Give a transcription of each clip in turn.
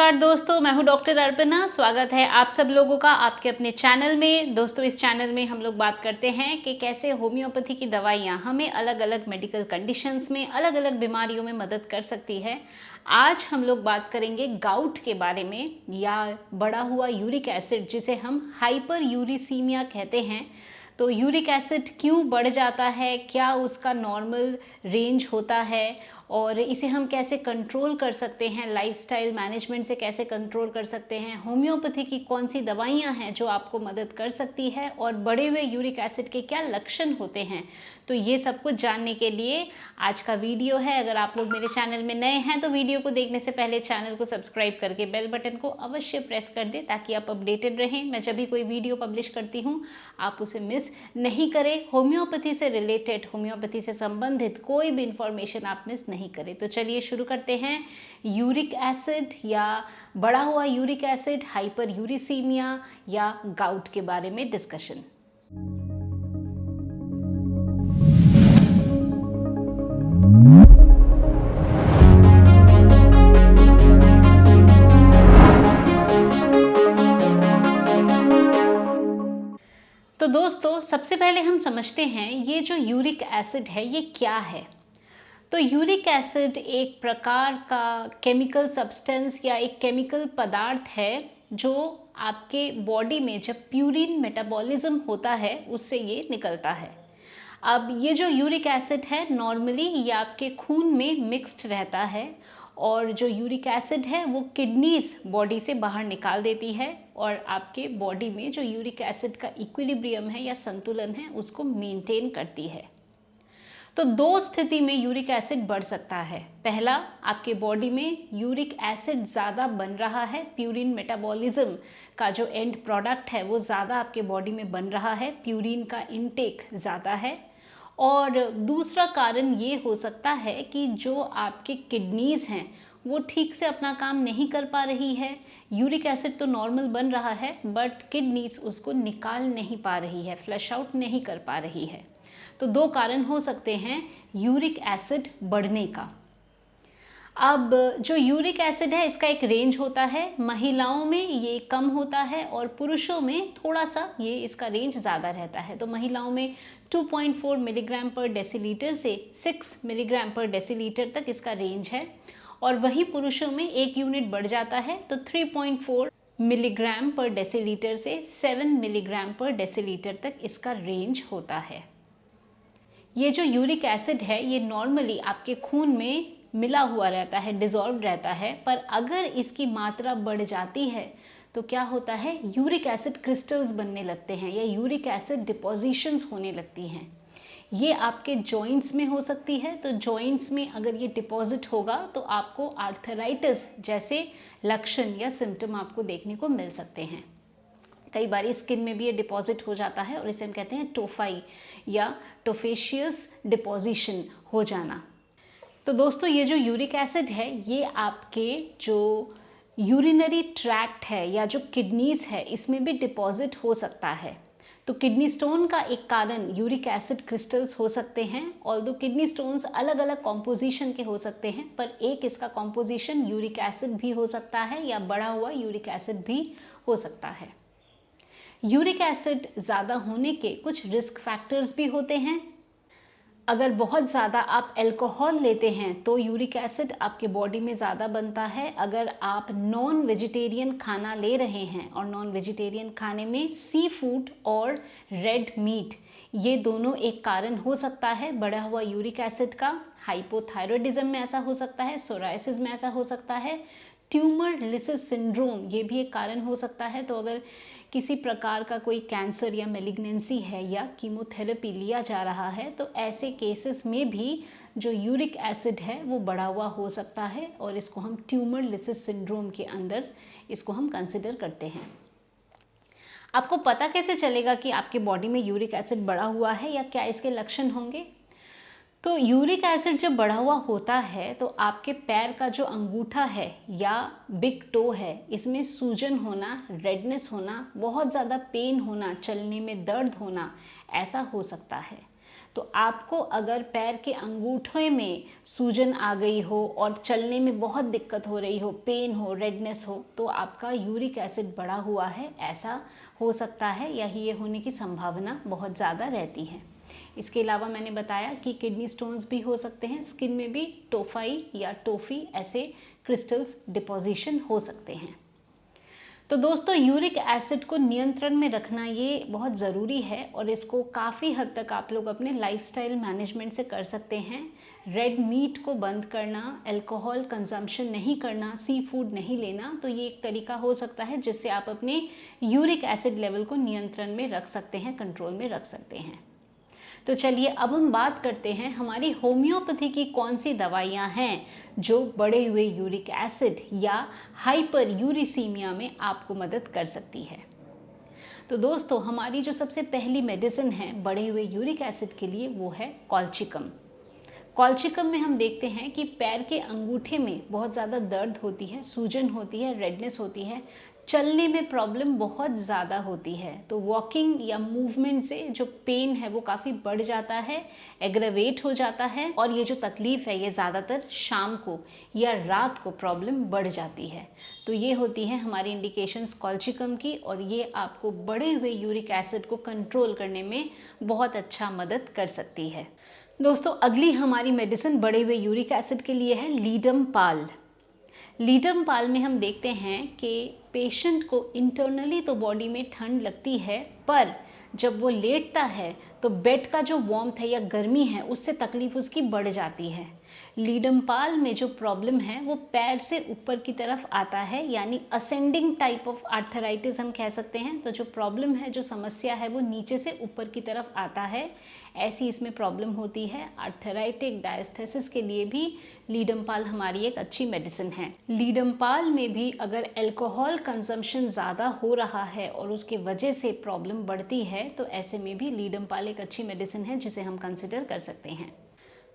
नमस्कार दोस्तों, मैं हूं डॉक्टर अर्पणा। स्वागत है आप सब लोगों का आपके अपने चैनल में। दोस्तों, इस चैनल में हम लोग बात करते हैं कि कैसे होम्योपैथी की दवाइयां हमें अलग अलग मेडिकल कंडीशंस में, अलग अलग बीमारियों में मदद कर सकती है। आज हम लोग बात करेंगे गाउट के बारे में, या बढ़ा हुआ यूरिक एसिड जिसे हम हाइपर यूरिसीमिया कहते हैं। तो यूरिक एसिड क्यों बढ़ जाता है, क्या उसका नॉर्मल रेंज होता है, और इसे हम कैसे कंट्रोल कर सकते हैं, लाइफस्टाइल मैनेजमेंट से कैसे कंट्रोल कर सकते हैं, होम्योपैथी की कौन सी दवाइयाँ हैं जो आपको मदद कर सकती है, और बढ़े हुए यूरिक एसिड के क्या लक्षण होते हैं। तो ये सब कुछ जानने के लिए आज का वीडियो है। अगर आप लोग मेरे चैनल में नए हैं तो वीडियो को देखने से पहले चैनल को सब्सक्राइब करके बेल बटन को अवश्य प्रेस कर दें, ताकि आप अपडेटेड रहें। मैं जब भी कोई वीडियो पब्लिश करती हूँ आप उसे मिस नहीं करें। होम्योपैथी से रिलेटेड, होम्योपैथी से संबंधित कोई भी इंफॉर्मेशन आप मिस नहीं करें। तो चलिए शुरू करते हैं। यूरिक एसिड या बढ़ा हुआ यूरिक एसिड, हाइपर यूरिसीमिया या गाउट के बारे में डिस्कशन। तो दोस्तों, सबसे पहले हम समझते हैं ये जो यूरिक एसिड है ये क्या है। तो यूरिक एसिड एक प्रकार का केमिकल सब्सटेंस या एक केमिकल पदार्थ है जो आपके बॉडी में जब प्यूरिन मेटाबॉलिज्म होता है उससे ये निकलता है। अब ये जो यूरिक एसिड है नॉर्मली ये आपके खून में मिक्स्ड रहता है, और जो यूरिक एसिड है वो किडनीज बॉडी से बाहर निकाल देती है, और आपके बॉडी में जो यूरिक एसिड का इक्विलिब्रियम है या संतुलन है उसको मेंटेन करती है। तो दो स्थिति में यूरिक एसिड बढ़ सकता है। पहला, आपके बॉडी में यूरिक एसिड ज़्यादा बन रहा है, प्यूरिन मेटाबॉलिज्म का जो एंड प्रोडक्ट है वो ज़्यादा आपके बॉडी में बन रहा है, प्यूरिन का इनटेक ज़्यादा है। और दूसरा कारण ये हो सकता है कि जो आपके किडनीज हैं वो ठीक से अपना काम नहीं कर पा रही है। यूरिक एसिड तो नॉर्मल बन रहा है बट किडनीज उसको निकाल नहीं पा रही है, फ्लश आउट नहीं कर पा रही है। तो दो कारण हो सकते हैं यूरिक एसिड बढ़ने का। अब जो यूरिक एसिड है इसका एक रेंज होता है। महिलाओं में ये कम होता है और पुरुषों में थोड़ा सा ये इसका रेंज ज़्यादा रहता है। तो महिलाओं में 2.4 मिलीग्राम पर डेसीलीटर से 6 मिलीग्राम पर डेसीलीटर तक इसका रेंज है, और वही पुरुषों में एक यूनिट बढ़ जाता है तो 3.4 मिलीग्राम पर डेसीलीटर से 7 मिलीग्राम पर डेसीलीटर तक इसका रेंज होता है। ये जो यूरिक एसिड है ये नॉर्मली आपके खून में मिला हुआ रहता है, डिज़ोल्व रहता है, पर अगर इसकी मात्रा बढ़ जाती है तो क्या होता है, यूरिक एसिड क्रिस्टल्स बनने लगते हैं या यूरिक एसिड डिपोजिशंस होने लगती हैं। ये आपके जॉइंट्स में हो सकती है। तो जॉइंट्स में अगर ये डिपॉजिट होगा तो आपको आर्थराइटिस जैसे लक्षण या सिम्टम आपको देखने को मिल सकते हैं। कई बार स्किन में भी ये डिपॉजिट हो जाता है और इसे हम कहते हैं टोफाई या टोफेशियस डिपोजिशन हो जाना। तो दोस्तों, ये जो यूरिक एसिड है ये आपके जो यूरिनरी ट्रैक्ट है या जो किडनीज है इसमें भी डिपॉजिट हो सकता है। तो किडनी स्टोन का एक कारण यूरिक एसिड क्रिस्टल्स हो सकते हैं। ऑल्दो किडनी स्टोन्स अलग अलग कॉम्पोजिशन के हो सकते हैं, पर एक इसका कॉम्पोजिशन यूरिक एसिड भी हो सकता है या बढ़ा हुआ यूरिक एसिड भी हो सकता है। यूरिक एसिड ज़्यादा होने के कुछ रिस्क फैक्टर्स भी होते हैं। अगर बहुत ज़्यादा आप अल्कोहल लेते हैं तो यूरिक एसिड आपके बॉडी में ज़्यादा बनता है। अगर आप नॉन वेजिटेरियन खाना ले रहे हैं, और नॉन वेजिटेरियन खाने में सी फूड और रेड मीट ये दोनों एक कारण हो सकता है बढ़ा हुआ यूरिक एसिड का। हाइपोथायरॉयडिज्म में ऐसा हो सकता है, सोराइसिस में ऐसा हो सकता है, ट्यूमर लिसिस सिंड्रोम ये भी एक कारण हो सकता है। तो अगर किसी प्रकार का कोई कैंसर या मेलिग्नेंसी है या कीमोथेरेपी लिया जा रहा है तो ऐसे केसेस में भी जो यूरिक एसिड है वो बढ़ा हुआ हो सकता है, और इसको हम ट्यूमर लिसिस सिंड्रोम के अंदर इसको हम कंसिडर करते हैं। आपको पता कैसे चलेगा कि आपके बॉडी में यूरिक एसिड बढ़ा हुआ है या क्या इसके लक्षण होंगे? तो यूरिक एसिड जब बढ़ा हुआ होता है तो आपके पैर का जो अंगूठा है या बिग टो है इसमें सूजन होना, रेडनेस होना, बहुत ज़्यादा पेन होना, चलने में दर्द होना, ऐसा हो सकता है। तो आपको अगर पैर के अंगूठे में सूजन आ गई हो और चलने में बहुत दिक्कत हो रही हो, पेन हो, रेडनेस हो, तो आपका यूरिक एसिड बढ़ा हुआ है, ऐसा हो सकता है या ये होने की संभावना बहुत ज़्यादा रहती है। इसके अलावा मैंने बताया कि किडनी स्टोन्स भी हो सकते हैं, स्किन में भी टोफाई या टोफ़ी ऐसे क्रिस्टल्स डिपोजिशन हो सकते हैं। तो दोस्तों, यूरिक एसिड को नियंत्रण में रखना ये बहुत ज़रूरी है और इसको काफ़ी हद तक आप लोग अपने लाइफस्टाइल मैनेजमेंट से कर सकते हैं। रेड मीट को बंद करना, अल्कोहल कंजम्पशन नहीं करना, सी फूड नहीं लेना, तो ये एक तरीका हो सकता है जिससे आप अपने यूरिक एसिड लेवल को नियंत्रण में रख सकते हैं, कंट्रोल में रख सकते हैं। तो चलिए अब हम बात करते हैं हमारी होम्योपैथी की कौन सी दवाइयाँ हैं जो बढ़े हुए यूरिक एसिड या हाइपर यूरिसीमिया में आपको मदद कर सकती है। तो दोस्तों, हमारी जो सबसे पहली मेडिसिन है बढ़े हुए यूरिक एसिड के लिए वो है कॉल्चिकम। कॉल्चिकम में हम देखते हैं कि पैर के अंगूठे में बहुत ज़्यादा दर्द होती है, सूजन होती है, रेडनेस होती है, चलने में प्रॉब्लम बहुत ज़्यादा होती है। तो वॉकिंग या मूवमेंट से जो पेन है वो काफ़ी बढ़ जाता है, एग्रेवेट हो जाता है और ये जो तकलीफ़ है ये ज़्यादातर शाम को या रात को प्रॉब्लम बढ़ जाती है। तो ये होती है हमारी इंडिकेशंस कॉल्चिकम की और ये आपको बढ़े हुए यूरिक एसिड को कंट्रोल करने में बहुत अच्छा मदद कर सकती है। दोस्तों, अगली हमारी मेडिसिन बढ़े हुए यूरिक एसिड के लिए है लीडम पाल। लीडम पाल में हम देखते हैं कि पेशेंट को इंटरनली तो बॉडी में ठंड लगती है, पर जब वो लेटता है तो बेड का जो वार्मथ है या गर्मी है उससे तकलीफ उसकी बढ़ जाती है। लीडम पाल में जो प्रॉब्लम है वो पैर से ऊपर की तरफ आता है, यानी असेंडिंग टाइप ऑफ आर्थराइटिस हम कह सकते हैं। तो जो प्रॉब्लम है, जो समस्या है वो नीचे से ऊपर की तरफ आता है, ऐसी इसमें प्रॉब्लम होती है। आर्थराइटिक डायस्थेसिस के लिए भी लीडम पाल हमारी एक अच्छी मेडिसिन है। लीडम पाल में भी अगर अल्कोहल कंजम्पशन ज़्यादा हो रहा है और उसके वजह से प्रॉब्लम बढ़ती है तो ऐसे में भी लीडम पाल एक अच्छी मेडिसिन है जिसे हम कंसिडर कर सकते हैं।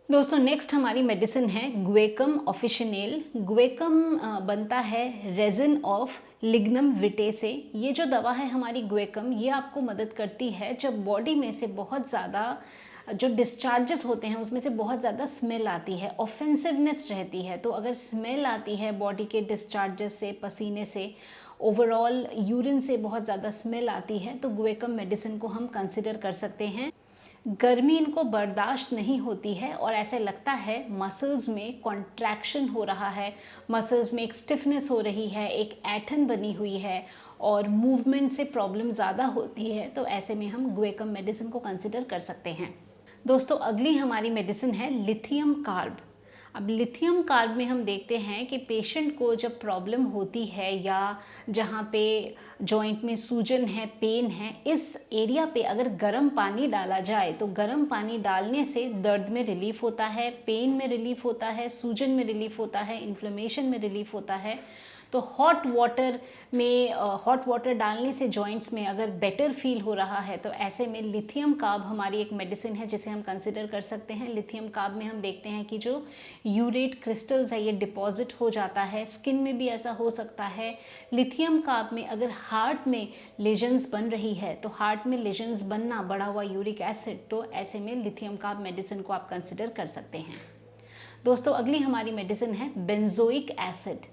दोस्तों, नेक्स्ट हमारी मेडिसिन है गुएकम ऑफिशिनेल। गुएकम बनता है रेजिन ऑफ लिग्नम विटे से। ये जो दवा है हमारी गुएकम, ये आपको मदद करती है जब बॉडी में से बहुत ज़्यादा जो डिस्चार्जेस होते हैं उसमें से बहुत ज़्यादा स्मेल आती है, ऑफेंसिवनेस रहती है। तो अगर स्मेल आती है बॉडी के डिस्चार्जेस से, पसीने से, ओवरऑल यूरिन से बहुत ज़्यादा स्मेल आती है, तो गुएकम मेडिसिन को हम कंसिडर कर सकते हैं। गर्मी इनको बर्दाश्त नहीं होती है और ऐसे लगता है मसल्स में कॉन्ट्रैक्शन हो रहा है, मसल्स में एक स्टिफनेस हो रही है, एक ऐठन बनी हुई है और मूवमेंट से प्रॉब्लम ज़्यादा होती है, तो ऐसे में हम गुएकम मेडिसिन को कंसिडर कर सकते हैं। दोस्तों, अगली हमारी मेडिसिन है लिथियम कार्ब। अब लिथियम कार्ब में हम देखते हैं कि पेशेंट को जब प्रॉब्लम होती है या जहाँ पे जॉइंट में सूजन है, पेन है, इस एरिया पे अगर गर्म पानी डाला जाए तो गर्म पानी डालने से दर्द में रिलीफ होता है, पेन में रिलीफ होता है, सूजन में रिलीफ होता है, इन्फ्लेमेशन में रिलीफ होता है। तो हॉट वाटर डालने से जॉइंट्स में अगर बेटर फील हो रहा है तो ऐसे में लिथियम कार्ब हमारी एक मेडिसिन है जिसे हम कंसिडर कर सकते हैं। लिथियम कार्ब में हम देखते हैं कि जो यूरेट क्रिस्टल्स है ये डिपॉजिट हो जाता है, स्किन में भी ऐसा हो सकता है। लिथियम कार्ब में अगर हार्ट में लेजन्स बन रही है तो हार्ट में लेजन्स बनना, बढ़ा हुआ यूरिक एसिड, तो ऐसे में लिथियम कार्ब मेडिसिन को आप कंसिडर कर सकते हैं। दोस्तों, अगली हमारी मेडिसिन है बेंजोइक एसिड।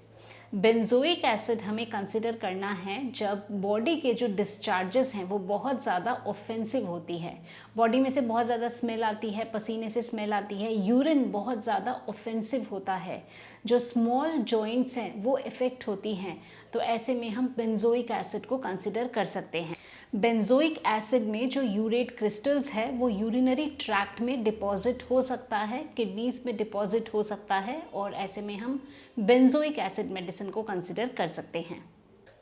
बेंजोइक एसिड हमें कंसिडर करना है जब बॉडी के जो डिस्चार्जेस हैं वो बहुत ज़्यादा ऑफेंसिव होती है, बॉडी में से बहुत ज़्यादा स्मेल आती है, पसीने से स्मेल आती है, यूरिन बहुत ज़्यादा ऑफेंसिव होता है, जो स्मॉल जॉइंट्स हैं वो इफ़ेक्ट होती हैं, तो ऐसे में हम बेंजोइक एसिड को कंसिडर कर सकते हैं। बेंजोइक एसिड में जो यूरेट क्रिस्टल्स है वो यूरिनरी ट्रैक्ट में डिपॉजिट हो सकता है, किडनीज में डिपॉजिट हो सकता है और ऐसे में हम बेंजोइक एसिड मेडिसिन को कंसिडर कर सकते हैं।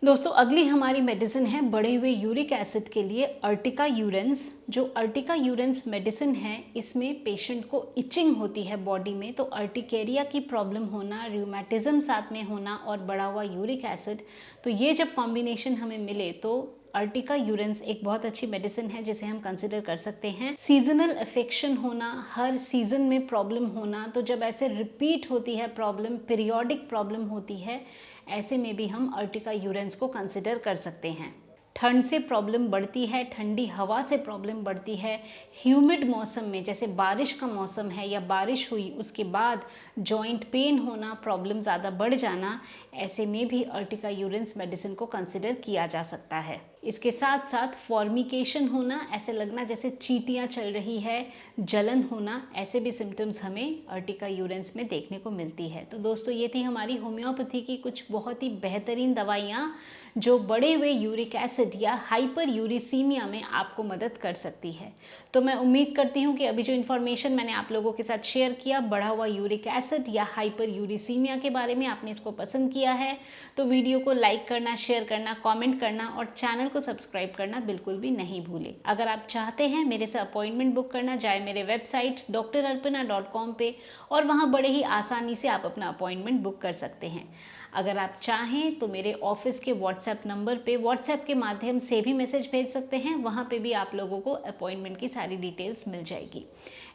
दोस्तों, अगली हमारी मेडिसिन है बढ़े हुए यूरिक एसिड के लिए अर्टिका यूरेंस। जो अर्टिका यूरेंस मेडिसिन है इसमें पेशेंट को इचिंग होती है बॉडी में, तो अर्टिकेरिया की प्रॉब्लम होना, रूमेटिज्म साथ में होना और बढ़ा हुआ यूरिक एसिड, तो ये जब कॉम्बिनेशन हमें मिले तो अर्टिका यूरेंस एक बहुत अच्छी मेडिसिन है जिसे हम कंसिडर कर सकते हैं। सीजनल अफेक्शन होना, हर सीजन में प्रॉब्लम होना, तो जब ऐसे रिपीट होती है प्रॉब्लम, पीरियोडिक प्रॉब्लम होती है, ऐसे में भी हम अर्टिका यूरेंस को कंसिडर कर सकते हैं। ठंड से प्रॉब्लम बढ़ती है, ठंडी हवा से प्रॉब्लम बढ़ती है, ह्यूमिड मौसम में जैसे बारिश का मौसम है या बारिश हुई उसके बाद जॉइंट पेन होना, प्रॉब्लम ज़्यादा बढ़ जाना, ऐसे में भी अर्टिका यूरिन्स मेडिसिन को कंसिडर किया जा सकता है। इसके साथ साथ फॉर्मिकेशन होना, ऐसे लगना जैसे चींटियाँ चल रही है, जलन होना, ऐसे भी सिम्टम्स हमें अर्टिका यूरिन्स में देखने को मिलती है। तो दोस्तों ये थी हमारी होम्योपैथी की कुछ बहुत ही बेहतरीन दवाइयाँ जो बढ़े हुए यूरिक एसिड या हाइपर यूरिसीमिया में आपको मदद कर सकती है। तो मैं उम्मीद करती हूँ कि अभी जो इन्फॉर्मेशन मैंने आप लोगों के साथ शेयर किया बढ़ा हुआ यूरिक एसिड या हाइपर यूरिसीमिया के बारे में, आपने इसको पसंद किया है तो वीडियो को लाइक करना, शेयर करना, कमेंट करना और चैनल को सब्सक्राइब करना बिल्कुल भी नहीं भूलें। अगर आप चाहते हैं मेरे से अपॉइंटमेंट बुक करना, जाए मेरे वेबसाइट drarpana.com पे और वहाँ बड़े ही आसानी से आप अपना अपॉइंटमेंट बुक कर सकते हैं। अगर आप चाहें तो मेरे ऑफिस के व्हाट्सएप नंबर पे व्हाट्सएप के माध्यम से भी मैसेज भेज सकते हैं, वहाँ पे भी आप लोगों को अपॉइंटमेंट की सारी डिटेल्स मिल जाएगी।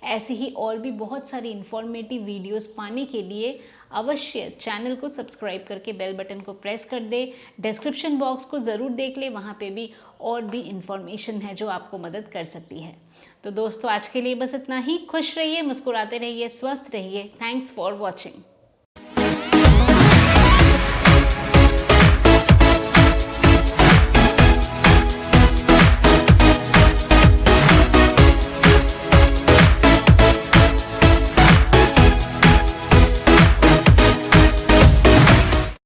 ऐसी ही और भी बहुत सारी इन्फॉर्मेटिव वीडियोस पाने के लिए अवश्य चैनल को सब्सक्राइब करके बेल बटन को प्रेस कर दे। डिस्क्रिप्शन बॉक्स को ज़रूर देख ले, वहाँ पे भी और भी इन्फॉर्मेशन है जो आपको मदद कर सकती है। तो दोस्तों आज के लिए बस इतना ही। खुश रहिए, मुस्कुराते रहिए, स्वस्थ रहिए। Thanks for watching.